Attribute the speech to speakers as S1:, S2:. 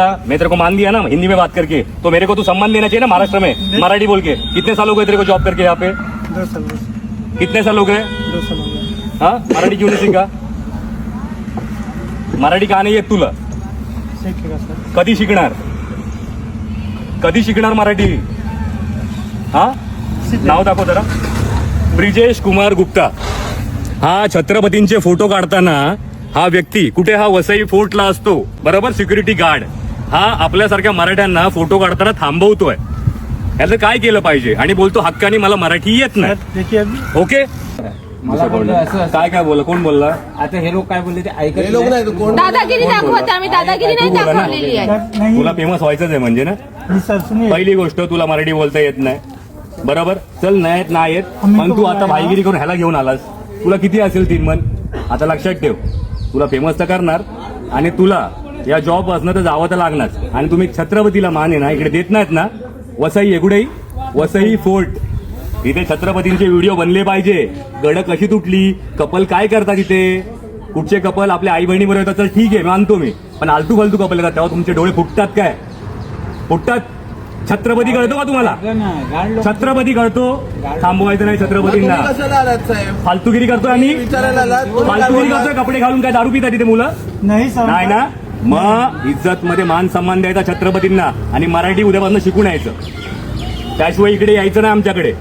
S1: मैं तेरे को मान दिया ना हिंदी में बात करके, तो मेरे को तू सम्मान देना चाहिए ना महाराष्ट्र में मराठी बोल के। कितने साल हो गए तेरे को जॉब करके यहाँ पे?
S2: 2 साल।
S1: कितने साल हो गए?
S2: 2 साल हो गए।
S1: हाँ, मराठी क्यों नहीं शिका? मराठी का नाही येत तुला?
S2: शिकेगा सर।
S1: कधी शिकणार? कधी शिकणार मराठी? हा, नाव दाखव जरा. ब्रिजेश कुमार गुप्ता. हा छत्रपतींचे फोटो काढताना हा व्यक्ती कुठे, हा वसई फोर्टला असतो बरोबर, सिक्युरिटी गार्ड. हा आपल्यासारख्या मराठ्यांना फोटो काढताना थांबवतोय. याचं काय केलं पाहिजे? आणि बोलतो हक्काने मला मराठी येत नाही.
S2: देखिए अभी
S1: ओके,
S3: मला बोललो असं
S1: काय बोलला? कोण बोलला?
S3: आता हे लोक काय बोलले ते ऐकत
S4: लोक नाही कोण
S5: दादागिरी दाखवत आम्ही दादागिरी नाही दाखवलेली आहे.
S2: नहीं
S1: तुला फेमस व्हायचंच आहे म्हणजे ना.
S2: नहीं सर सुनिए।
S1: पहिली गोष्ट, तुला मराठी बोलता येत नाही बरोबर. चल नाही येत, पण तू आता भाईगिरी करून ह्याला घेऊन आलास. तुला किती असेल 3 मन? आता लक्षात ठेव, तुला फेमस तर करणार आणि तुला या जॉब असणं तर जावं तर लागणार. आणि तुम्ही छत्रपतीला मान आहे ना इकडे देत नाहीत ना. वसई एकुडेही वसई फोर्ट, इथे छत्रपतींचे व्हिडिओ बनले पाहिजे. गड कशी तुटली, कपल काय करतात इथे, कुठचे कपल आपल्या आई बहिणी बरोबर येतात तर ठीक आहे मानतो मी, पण आलतू फालतू कपल येतात तेव्हा तुमचे डोळे फुटतात काय? फुटतात. छत्रपती कळतो का तुम्हाला? छत्रपती कळतो. थांबवायचं नाही छत्रपतींना.
S4: कशाला आलात साहेब?
S1: फालतूगिरी करतोय आम्ही.
S4: विचारायला आलात?
S1: फालतूगिरी करतोय. कपडे घालून काय दारू पितात तिथे मुलं?
S2: नहीं सर।
S1: नाही ना. मग इज्जत मध्ये मान सन्मान द्यायचा छत्रपतींना आणि मराठी उद्यापासून शिकून यायचं. त्याशिवाय इकडे यायचं नाही आमच्याकडे.